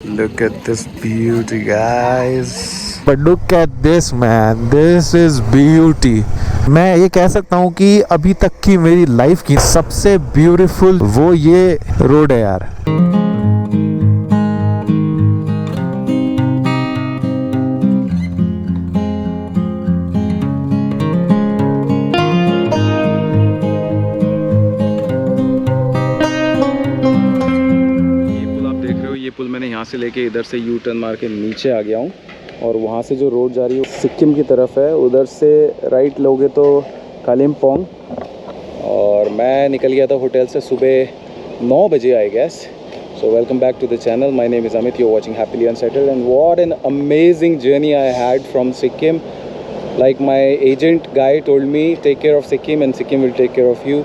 Look at this beauty, guys. But look at this, man. This is beauty. मैं ये कह सकता हूँ कि अभी तक की मेरी लाइफ की सबसे ब्यूटीफुल वो ये रोड है यार। ये पुल मैंने यहाँ से लेके इधर से यू टर्न मार के नीचे आ गया हूँ और वहाँ से जो रोड जा रही है सिक्किम की तरफ है। उधर से राइट लोगे तो कालिम्पोंग। और मैं निकल गया था होटल से सुबह 9 बजे I guess. So welcome back to the channel. My name is Amit. You watching happily unsettled and what an amazing journey I had from Sikkim. Like my agent guy told me take care of Sikkim and Sikkim will take care of you.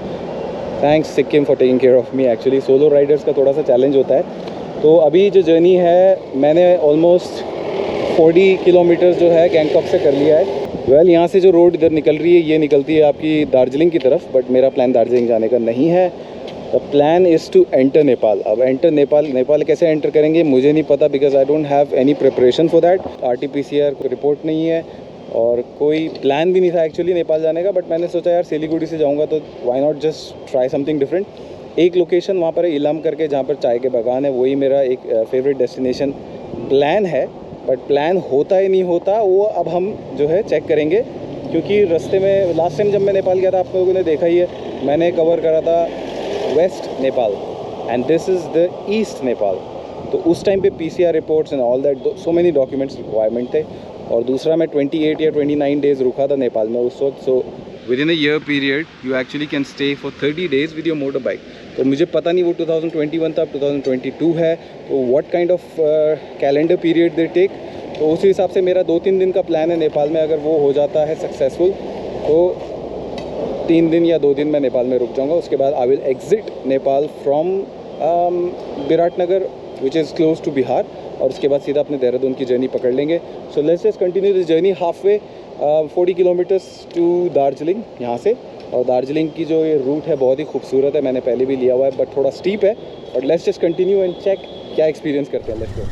Thanks Sikkim for taking care of me. Actually solo riders का थोड़ा सा challenge होता है। तो अभी जो journey है मैंने ऑलमोस्ट 40 किलोमीटर्स जो है गैंगटॉक से कर लिया है। वेल यहाँ से जो रोड इधर निकल रही है ये निकलती है आपकी दार्जिलिंग की तरफ, बट मेरा प्लान दार्जिलिंग जाने का नहीं है। The plan is to enter Nepal. अब एंटर नेपाल कैसे एंटर करेंगे मुझे नहीं पता, because I don't have any preparation for that. RT-PCR को रिपोर्ट नहीं है और कोई प्लान भी नहीं था एक्चुअली नेपाल जाने का। बट मैंने सोचा यार सिलीगुड़ी से जाऊँगा तो why not just try something different. एक लोकेशन वहाँ पर इलाम करके जहाँ पर चाय के बागान है, वही मेरा एक फेवरेट डेस्टिनेशन प्लान है। बट प्लान होता ही नहीं होता वो अब हम जो है चेक करेंगे, क्योंकि रास्ते में लास्ट टाइम जब मैं नेपाल गया था आप लोगों ने देखा ही है, मैंने कवर करा था west Nepal and this is the east Nepal. तो उस टाइम पे PCR reports and all that so many documents requirement थे। और दूसरा मैं 28 या 29 डेज़ रुका था नेपाल में उस वक्त। So with in a year period you actually can stay for 30 days with your motor bike. तो मुझे पता नहीं वो 2021 था, अब 2022 है, तो what kind of calendar period they take. तो उसी हिसाब से मेरा 2-3 दिन का प्लान है नेपाल में। अगर वो हो जाता है सक्सेसफुल तो 3 दिन या 2 दिन मैं नेपाल में रुक जाऊँगा। उसके बाद I will exit Nepal from Biratnagar which is close to Bihar, और उसके बाद सीधा अपने देहरादून की जर्नी पकड़ लेंगे। So let's just continue this journey halfway 40 kilometres to Darjeeling यहाँ से। और दार्जिलिंग की जो ये रूट है बहुत ही खूबसूरत है, मैंने पहले भी लिया हुआ है, बट थोड़ा स्टीप है। But let's just continue and check क्या एक्सपीरियंस करते हैं। Let's go.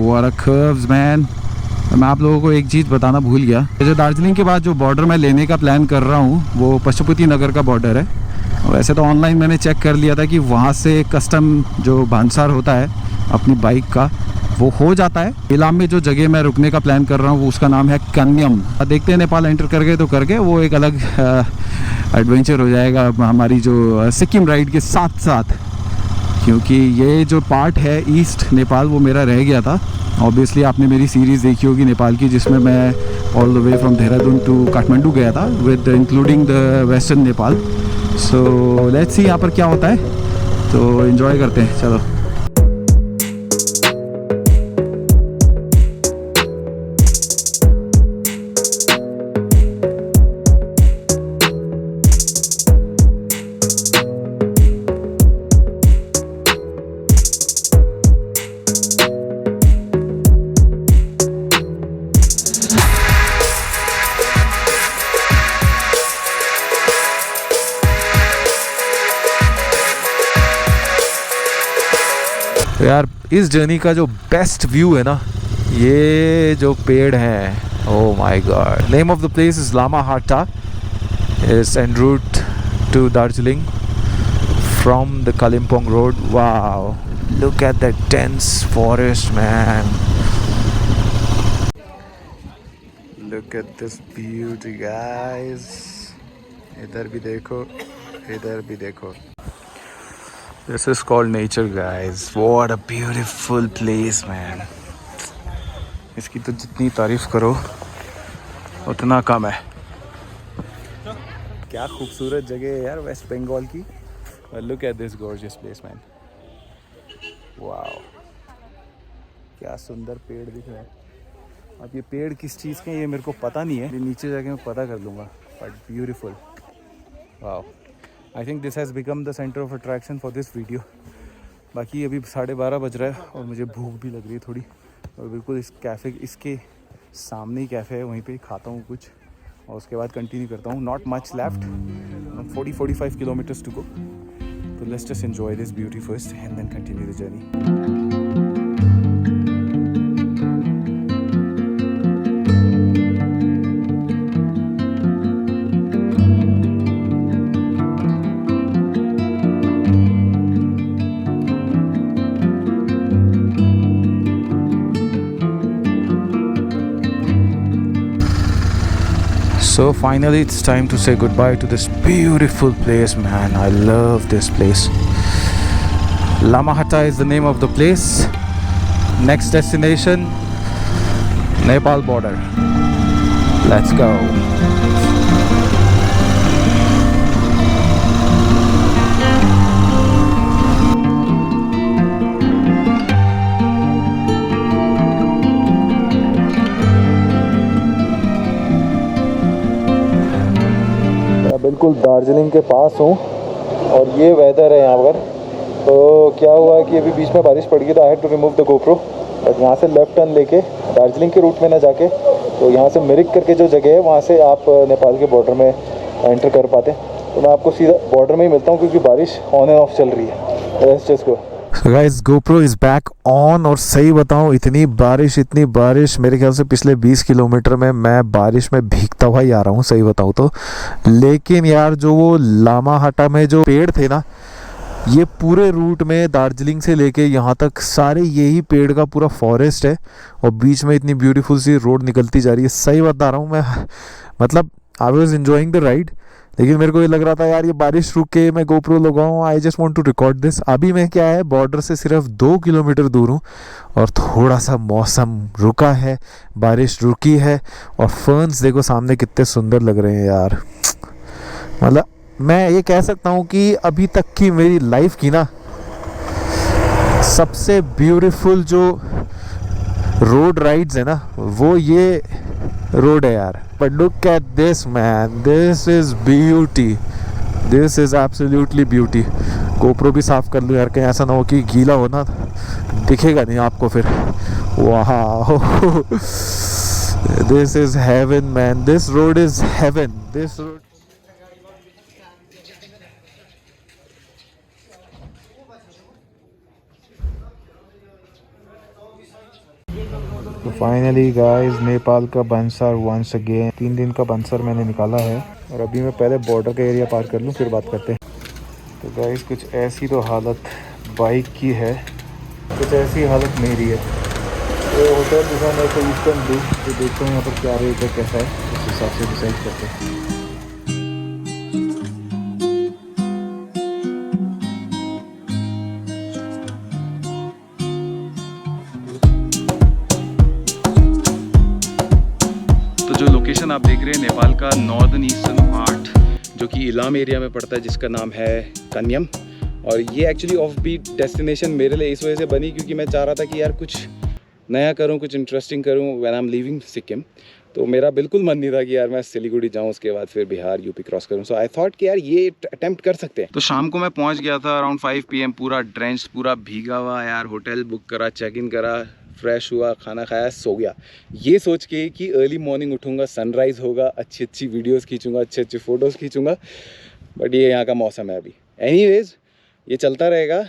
What a curves, man. मैं आप लोगों को एक चीज़ बताना भूल गया। जो दार्जिलिंग के बाद जो बॉर्डर मैं लेने का प्लान कर रहा हूँ वो पशुपति नगर का बॉर्डर है। वैसे तो ऑनलाइन मैंने चेक कर लिया था कि वहाँ से कस्टम जो भांसार होता है अपनी बाइक का वो हो जाता है। इलाम में जो जगह मैं रुकने का प्लान कर रहा हूँ उसका नाम है कन्यम। देखते हैं नेपाल एंटर कर गए तो कर गए, वो एक अलग एडवेंचर हो जाएगा हमारी जो सिक्किम राइड के साथ साथ, क्योंकि ये जो पार्ट है ईस्ट नेपाल वो मेरा रह गया था। ऑब्वियसली आपने मेरी सीरीज़ देखी होगी नेपाल की, जिसमें मैं all the way from Dehradun to Kathmandu गया था with including the western Nepal. So let's see यहाँ पर क्या होता है, तो एंजॉय करते हैं। चलो। तो यार इस जर्नी का जो बेस्ट व्यू है ना, ये जो पेड़ हैं, oh my God. Name of the place is Lamahatta, is an route to Darjeeling from the Kalimpong road. Wow, look at that dense forest man, look at this beauty guys. इधर भी देखो, इधर भी देखो। This is called nature, guys. What a beautiful place, man. इसकी तो जितनी तारीफ करो उतना कम है। क्या खूबसूरत जगह है यार वेस्ट बंगाल की। Look at this gorgeous place, man. Wow. क्या सुंदर पेड़ दिख रहा है। अब ये पेड़ किस चीज़ के हैं ये मेरे को पता नहीं है, नीचे जाके मैं पता कर लूँगा। But beautiful. Wow. I think this has become the centre of attraction for this video. बाकी अभी 12:30 बज रहा है और मुझे भूख भी लग रही है थोड़ी, और बिल्कुल इस कैफ़े इसके सामने ही कैफ़े है, वहीं पे खाता हूँ कुछ और उसके बाद कंटिन्यू करता हूँ. Not much left, 40-45 kilometres to go. तो let's just enjoy this beauty first and then continue the journey. So finally it's time to say goodbye to this beautiful place, man. I love this place. Lamahata is the name of the place. Next destination, Nepal border. Let's go. बिल्कुल दार्जिलिंग के पास हूँ और ये weather है यहाँ पर. तो क्या हुआ कि अभी बीच में बारिश पड़ गई तो I had to remove the GoPro. But यहाँ से लेफ्ट टर्न लेके दार्जिलिंग के रूट में ना जाके तो यहाँ से मिरिक करके जो जगह है वहाँ से आप नेपाल के बॉर्डर में एंटर कर पाते. तो मैं आपको सीधा बॉर्डर में ही मिलता हूँ क्योंकि बारिश ऑन एंड ऑफ चल रही है. Let's just go. So guys, GoPro is back on. और सही बताऊं, इतनी बारिश मेरे ख्याल से पिछले 20 किलोमीटर में मैं बारिश में भीगता हुआ ही आ रहा हूँ, सही बताऊं तो. लेकिन यार जो वो लामाहाटा में जो पेड़ थे ना, ये पूरे रूट में दार्जिलिंग से लेके यहाँ तक सारे यही पेड़ का पूरा फॉरेस्ट है और बीच में इतनी ब्यूटीफुल सी रोड निकलती जा रही है. सही बता रहा हूँ मैं, मतलब I was enjoying the ride. लेकिन मेरे को ये लग रहा था यार ये बारिश रुक के मैं गोप्रो लगाऊँ. I just want to record this. अभी मैं क्या है, बॉर्डर से सिर्फ 2 किलोमीटर दूर हूँ और थोड़ा सा मौसम रुका है, बारिश रुकी है और फर्न्स देखो सामने कितने सुंदर लग रहे हैं यार. मतलब मैं ये कह सकता हूँ कि अभी तक की मेरी लाइफ की ना सबसे ब्यूटीफुल जो रोड राइड्स है ना वो ये रोड है यार. But look at this man, this is beauty, this is absolutely beauty. GoPro भी साफ कर लूँ यार, कहीं ऐसा ना हो कि गीला हो ना, दिखेगा नहीं आपको फिर. वाह, this is heaven man, this road is heaven. This road. तो फाइनली गाइस, नेपाल का बंसर वंस अगेन. 3 दिन का बंसर मैंने निकाला है और अभी मैं पहले बॉर्डर का एरिया पार कर लूँ फिर बात करते हैं. तो गाइस कुछ ऐसी तो हालत बाइक की है, कुछ ऐसी हालत मेरी है. तो होटल जैसा मैं तो ईस्टर्न दूँ तो देखता हूँ यहाँ पर क्या रेट है, कैसा है, उस हिसाब से डिसाइड करते हैं. जो लोकेशन आप देख रहे हैं नेपाल का नॉर्दर्न ईस्टर्न पार्ट जो कि इलाम एरिया में पड़ता है, जिसका नाम है कन्यम. और ये एक्चुअली ऑफ बीट डेस्टिनेशन मेरे लिए इस वजह से बनी क्योंकि मैं चाह रहा था कि यार कुछ नया करूं, कुछ इंटरेस्टिंग करूं when I am leaving Sikkim. तो मेरा बिल्कुल मन नहीं था कि यार मैं सिलीगुड़ी जाऊं उसके बाद फिर बिहार यूपी क्रॉस करूं. सो आई थॉट कि यार ये अटेम्प्ट कर सकते हैं. तो शाम को मैं पहुंच गया था अराउंड 5 PM, पूरा ड्रेंच्ड, पूरा भीगा हुआ यार. होटल बुक करा, चेक इन करा, फ्रेश हुआ, खाना खाया, सो गया. ये सोच के कि अर्ली मॉर्निंग उठूँगा, सनराइज़ होगा, अच्छी अच्छी वीडियोस खींचूंगा, अच्छे अच्छे फ़ोटोज़ खींचूंगा. बट ये यहाँ का मौसम है अभी. एनीवेज ये चलता रहेगा.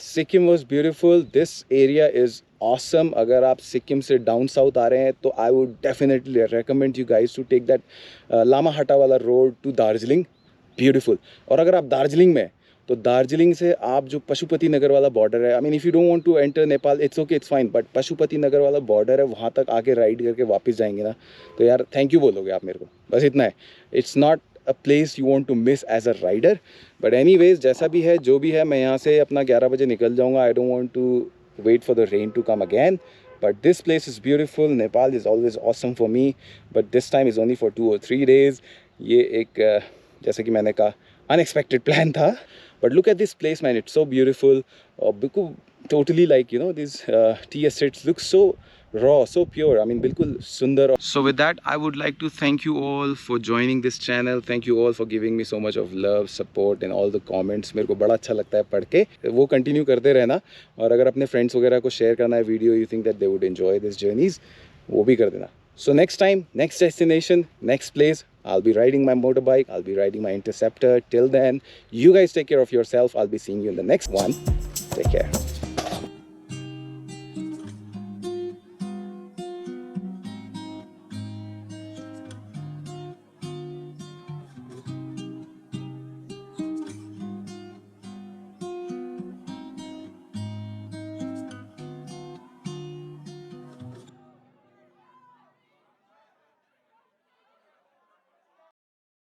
Sikkim was beautiful, this area is awesome. अगर आप सिक्किम से डाउन साउथ आ रहे हैं तो I would definitely recommend you guys to take that Lamahatta वाला रोड टू दार्जिलिंग. ब्यूटीफुल. और अगर आप दार्जिलिंग में, तो दार्जिलिंग से आप जो पशुपति नगर वाला बॉर्डर है, I mean if you don't want to enter Nepal it's okay, it's fine, but Pashupatinagar वाला बॉर्डर है, वहाँ तक आके राइड करके वापस जाएंगे ना तो यार थैंक यू बोलोगे आप मेरे को. बस इतना है. It's not a place you want to miss as a rider. But anyways जैसा भी है जो भी है, मैं यहाँ से अपना 11 बजे निकल जाऊँगा. I don't want to wait for the rain to come again. But this place is beautiful. Nepal is always awesome for me, but this time is only for 2 or 3 days. ये एक जैसे कि मैंने कहा unexpected plan था. But look at this place, man. It's so beautiful. बिल्कुल totally like, you know, these tea estates look so raw, so pure. I mean बिल्कुल सुंदर. So with that, I would like to thank you all for joining this channel. Thank you all for giving me so much of love, support and all the comments. मेरे को बड़ा अच्छा लगता है पढ़ के. वो कंटिन्यू करते रहना. और अगर अपने फ्रेंड्स वगैरह को शेयर करना है video, you think that they would enjoy this journeys, वो भी कर देना. So next time, next destination, next place, I'll be riding my motorbike, I'll be riding my Interceptor. Till then, you guys take care of yourself. I'll be seeing you in the next one. Take care.